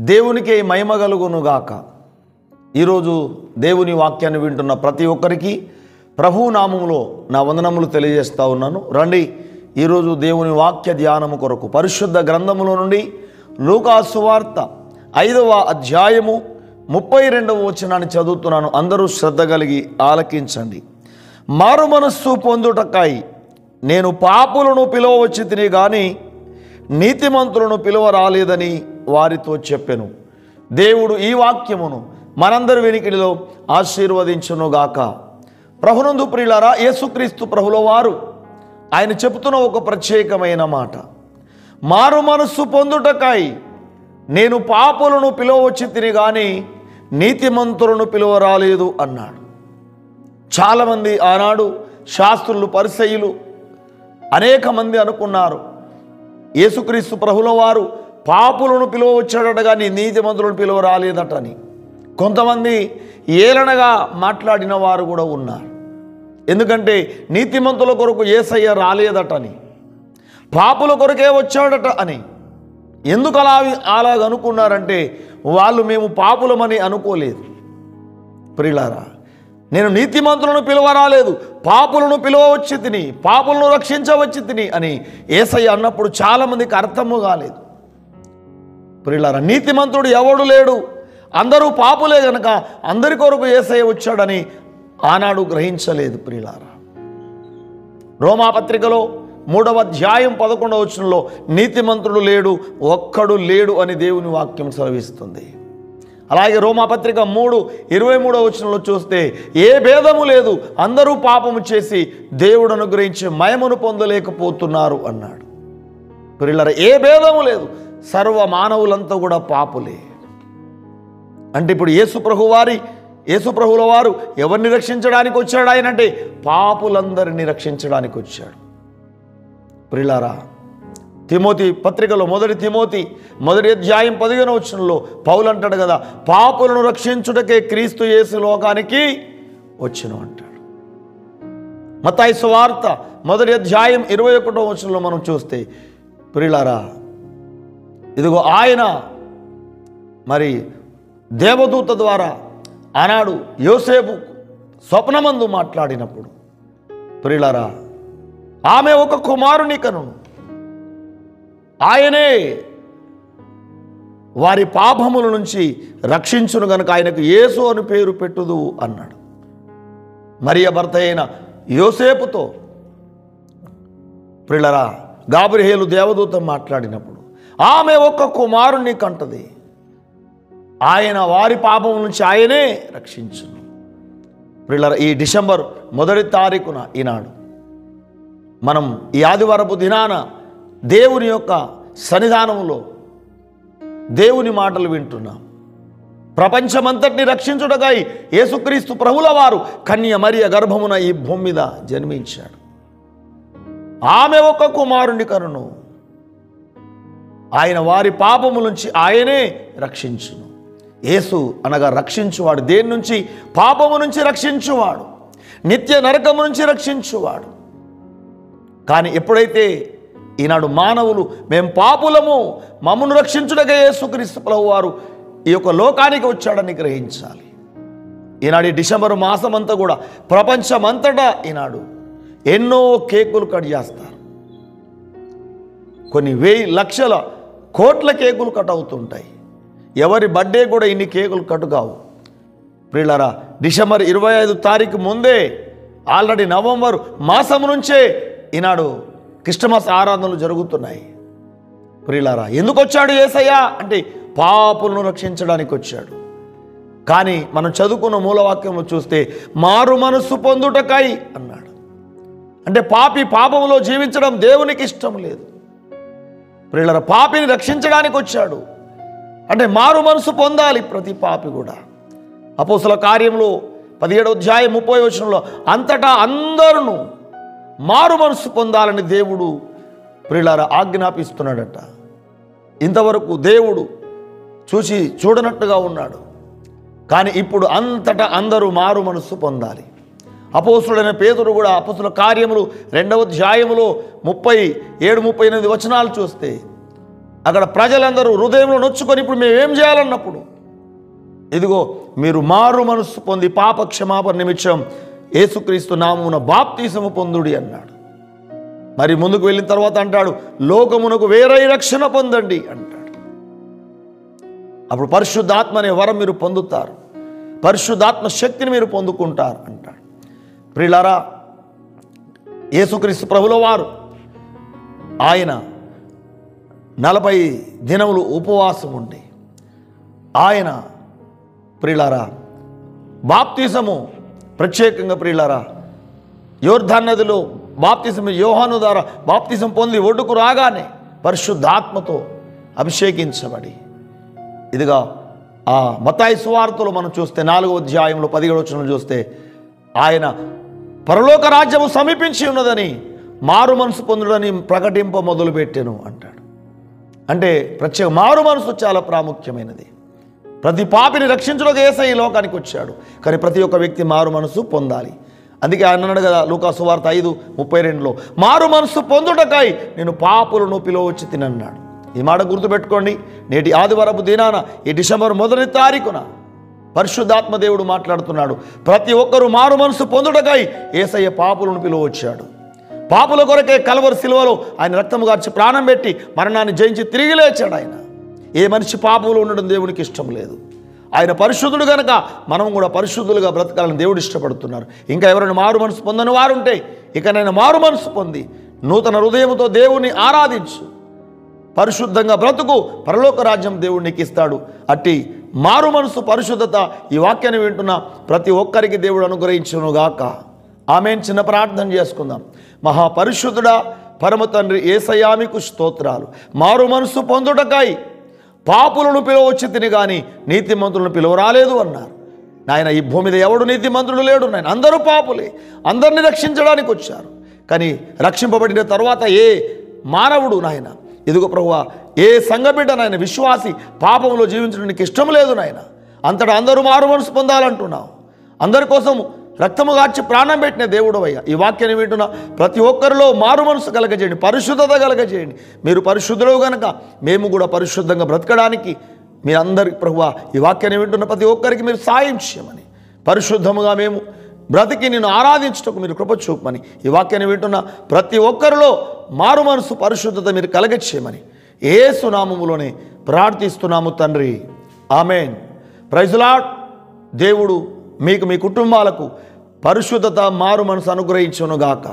దేవునికే మహిమ కలుగునుగాక. ఈరోజు దేవుని వాక్యాన్ని వింటున్న ప్రతి ఒక్కరికి ప్రభువు నామములో నా వందనములు తెలియజేస్తా ఉన్నాను. రండి, ఈరోజు దేవుని వాక్య ధ్యానము కొరకు పరిశుద్ధ గ్రంథములో నుండి లూకా సువార్త 5వ అధ్యాయము 32వ వచనాన్ని చదువుతున్నాను. అందరూ శ్రద్ధ కలిగి ఆలకించండి. మారు మనస్సు పొందుటకై నేను పాపులను పిలువవచ్చి తిని గాని నీతిమంతులను పిలువ రాలేదని వారితో చెప్పెను. దేవుడు ఈ వాక్యమును మనందరి వెనికిడిలో ఆశీర్వదించునుగాక. ప్రభునందు ప్రియులారా, యేసుక్రీస్తు ప్రభుల వారు ఆయన చెబుతున్న ఒక ప్రత్యేకమైన మాట, మారు మనస్సు పొందుటకై నేను పాపులను పిలువవచ్చి తిని గాని నీతిమంతులను పిలువ రాలేదు అన్నాడు. చాలామంది ఆనాడు శాస్త్రులు, పరిసయ్యులు అనేక మంది అనుకున్నారు యేసుక్రీస్తు ప్రభుల వారు పాపులను పిలువ వచ్చాడట కానీ నీతిమంతులను పిలువ రాలేదటని. కొంతమంది ఏలనగా మాట్లాడిన వారు కూడా ఉన్నారు. ఎందుకంటే నీతిమంతుల కొరకు యేసయ్య రాలేదటని, పాపుల కొరకే వచ్చాడట అని. ఎందుకు అలాగనుకున్నారంటే వాళ్ళు మేము పాపులమని అనుకోలేదు. ప్రియులారా, నేను నీతిమంతులను పిలువ రాలేదు, పాపులను పిలువ వచ్చి తిని, పాపులను రక్షించవచ్చి తిని అని యేసయ్య అన్నప్పుడు చాలామందికి అర్థము కాలేదు. ప్రియులారా, నీతిమంతుడు ఎవడు లేడు, అందరూ పాపులే గనక అందరి కొరకు యేసయ్య వచ్చాడని ఆనాడు గ్రహించలేదు. ప్రియులారా, రోమాపత్రికలో 3వ అధ్యాయం 11వ వచనంలో నీతిమంతుడు లేడు, ఒక్కడు లేడు అని దేవుని వాక్యం సెలవిస్తుంది. అలాగే రోమాపత్రిక 3:23వ వచనంలో చూస్తే ఏ భేదము లేదు, అందరూ పాపము చేసి దేవుడు అనుగ్రహించి మహిమను పొందలేకపోతున్నారు అన్నాడు. ప్రియులారా, ఏ భేదము లేదు, సర్వ మానవులంతా కూడా పాపులే. అంటే ఇప్పుడు యేసు ప్రభువుల వారు ఎవరిని రక్షించడానికి వచ్చాడు? ఆయనంటే పాపులందరినీ రక్షించడానికి వచ్చాడు. ప్రియులారా, తిమోతి పత్రికలో 1 తిమోతి 1వ అధ్యాయం 15వ వచనంలో పౌలు అంటాడు కదా, పాపులను రక్షించుటకే క్రీస్తు యేసు లోకానికి వచ్చెను అంటాడు. మత్తయి సువార్త 1వ అధ్యాయం 21వ వచనంలో మనం చూస్తే ప్రియులారా, ఇదిగో ఆయన మరి దేవదూత ద్వారా ఆనాడు యోసేపు స్వప్నమందు మాట్లాడినప్పుడు ప్రియులారా, ఆమె ఒక కుమారుని కనును, ఆయనే వారి పాపముల నుంచి రక్షించును గనుక ఆయనకు యేసు అని పేరు పెట్టుదు అన్నాడు. మరియ భర్త అయిన యోసేపుతో ప్రియులారా గాబ్రియేలు దేవదూత మాట్లాడినప్పుడు ఆమె ఒక్క కుమారుని కంటది, ఆయన వారి పాపం నుంచి ఆయనే రక్షించును. ప్రియులారా, ఈ డిసెంబర్ 1వ తారీఖున ఈనాడు మనం ఈ ఆదివారపు దినాన దేవుని యొక్క సన్నిధానంలో దేవుని మాటలు వింటున్నాం. ప్రపంచమంతటిని రక్షించుటకై యేసుక్రీస్తు ప్రభుల వారు కన్య మరియ గర్భమున ఈ భూమి మీద జన్మించాడు. ఆమె ఒక కుమారుని కనును, ఆయన వారి పాపము నుంచి ఆయనే రక్షించును. యేసు అనగా రక్షించువాడు. దేని నుంచి? పాపము నుంచి రక్షించువాడు, నిత్య నరకము నుంచి రక్షించువాడు. కానీ ఎప్పుడైతే ఈనాడు మానవులు మేము పాపులము, మమ్మను రక్షించుటకే యేసుక్రీస్తు ప్రభువారు ఈ యొక్క లోకానికి వచ్చాడని గ్రహించాలి. ఈనాడు ఈ డిసెంబర్ మాసం అంతా కూడా ప్రపంచమంతటా ఈనాడు ఎన్నో కేకులు కట్ చేస్తారు. కొన్ని 1000 లక్షల కోట్ల కేకులు కట్ అవుతుంటాయి. ఎవరి బర్త్డే కూడా ఇన్ని కేకులు కట్ కావు. ప్రియులారా, డిసెంబర్ 25 తారీఖు ముందే ఆల్రెడీ నవంబర్ మాసం నుంచే ఈనాడు క్రిస్టమస్ ఆరాధనలు జరుగుతున్నాయి. ప్రియులారా, ఎందుకు వచ్చాడు యేసయ్య అంటే పాపులను రక్షించడానికి వచ్చాడు. కానీ మనం చదువుకున్న మూలవాక్యంలో చూస్తే మారు మనస్సు పొందుటకై అన్నాడు. అంటే పాపంలో జీవించడం దేవునికి ఇష్టం లేదు. ప్రియులారా, పాపిని రక్షించడానికి వచ్చాడు. అంటే మారు మనసు పొందాలి ప్రతి పాపి కూడా. అపోస్తల కార్యంలో 17వ అధ్యాయం 30వ వచనంలో అంతటా అందరూ మారు మనసు పొందాలని దేవుడు ప్రియులారా ఆజ్ఞాపిస్తున్నాడట. ఇంతవరకు దేవుడు చూడనట్టుగా ఉన్నాడు. కానీ ఇప్పుడు అంతటా అందరూ మారు మనసు పొందాలి. అపోస్తుడైన పేతురు కూడా అపోస్తుల కార్యములు 2వ అధ్యాయములో 37-38 వచనాలు చూస్తే అక్కడ ప్రజలందరూ హృదయంలో నొచ్చుకొని ఇప్పుడు మేమేం చేయాలన్నప్పుడు, ఇదిగో మీరు మారు మనస్సు పొంది పాప క్షమాపణ నిమిత్తం యేసుక్రీస్తు నామమున బాప్తీసము పొందుడి అన్నాడు. మరి ముందుకు వెళ్ళిన తర్వాత అంటాడు, లోకమునకు వేరే రక్షణ పొందండి అంటాడు. అప్పుడు పరిశుద్ధాత్మ అనే వరం మీరు పొందుతారు, పరిశుద్ధాత్మ శక్తిని మీరు పొందుకుంటారు అంటాడు. ప్రియులారా, యేసుక్రీస్తు ప్రభుల వారు ఆయన 40 దినములు ఉపవాసం ఉండి ఆయన ప్రియులారా బాప్తిసము ప్రత్యేకంగా ప్రియులారా యోర్దాను నదిలో బాప్తిసం యోహాను ద్వారా బాప్తిసం పొంది ఒడ్డుకు రాగానే పరిశుద్ధాత్మతో అభిషేకించబడి, ఇదిగా ఆ మత్తయి సువార్తలో మనం చూస్తే 4వ అధ్యాయంలో 17వ వచనం చూస్తే ఆయన పరలోక రాజ్యము సమీపించి ఉన్నదని మారు మనసు పొందుడని ప్రకటింప మొదలుపెట్టెను అంటాడు. అంటే ప్రత్యేక మారు మనసు చాలా ప్రాముఖ్యమైనది. ప్రతి పాపిని రక్షించడానికి యేసయ్య ఈ లోకానికి వచ్చాడు, కానీ ప్రతి ఒక్క వ్యక్తి మారు మనసు పొందాలి. అందుకే ఆయన అన్నాడు కదా లూకా సువార్త 5:32లో, మారు మనసు పొందుటకై నేను పాపులను పిలువచ్చి తినన్నాడు. ఈ మాట గుర్తుపెట్టుకోండి. నేటి ఆదివారపు దినాన ఈ డిసెంబర్ 1వ తారీఖున పరిశుద్ధాత్మ దేవుడు మాట్లాడుతున్నాడు. ప్రతి ఒక్కరూ మారు మనసు పొందుటకై యేసయ్య పాపులను పిలువచ్చాడు. పాపుల కొరకే కల్వరి సిలువలో ఆయన రక్తము గార్చి ప్రాణం పెట్టి మరణాన్ని జయించి తిరిగి లేచాడు. ఆయన ఏ మనిషి పాపంలో ఉండడం దేవునికి ఇష్టం లేదు. ఆయన పరిశుద్ధుడు కనుక మనం కూడా పరిశుద్ధులుగా బ్రతకాలని దేవుడు ఇష్టపడుతున్నారు. ఇంకా ఎవరైనా మారు మనసు పొందని వారుంటే ఇకనైనా మారు మనసు పొంది నూతన హృదయంతో దేవుణ్ణి ఆరాధించు, పరిశుద్ధంగా బ్రతుకు, పరలోక రాజ్యం దేవుడు నీకు ఇస్తాడు. అట్టి మారు మనసు పరిశుద్ధత ఈ వాక్యాన్ని వింటున్న ప్రతి ఒక్కరికి దేవుడు అనుగ్రహించునుగాక. ఆమేన్. చిన్న ప్రార్థన చేసుకుందాం. మహాపరిశుద్ధుడా పరమ తండ్రి యేసయ్యా మీకు స్తోత్రాలు. మారు మనసు పొందుటకై పాపులను పిలువచ్చి తిని కానీ నీతిమంతులను పిలువరాలేదు అన్నారు. నాయన ఈ భూమి మీద ఎవడు నీతిమంతుడు లేడు నాయన, అందరూ పాపులే, అందరినీ రక్షించడానికి వచ్చారు. కానీ రక్షింపబడిన తర్వాత ఏ మానవుడు నాయన, ఇదిగో ప్రభువా, ఏ సంఘబిడ్డ నాయన విశ్వాసి పాపంలో జీవించడానికి ఇష్టం లేదు నాయన. అంతటా అందరూ మారు మనసు పొందాలంటున్నావు. అందరి కోసం రక్తము గార్చి ప్రాణం పెట్టిన దేవుడు అయ్యా. ఈ వాక్యాన్ని వింటున్న ప్రతి ఒక్కరిలో మారు మనసు కలగజేయండి, పరిశుద్ధత కలగజేయండి. మీరు పరిశుద్ధులు కనుక మేము కూడా పరిశుద్ధంగా బ్రతకడానికి మీ అందరికి ప్రభువా ఈ వాక్యాన్ని వింటున్న ప్రతి ఒక్కరికి మీరు సాయం చేయమని, పరిశుద్ధముగా మేము బ్రతికి నిన్ను ఆరాధించటకు మీరు కృప చూపమని, ఈ వాక్యాన్ని వింటున్న ప్రతి ఒక్కరిలో మారు మనసు పరిశుద్ధత మీరు కలగచేయమని యేసు నామములోనే ప్రార్థిస్తున్నాము తండ్రి. ఆమేన్. Praise the lord. దేవుడు మీకు మీ కుటుంబాలకు పరిశుద్ధత మారు మనసు అనుగ్రహించునుగాక.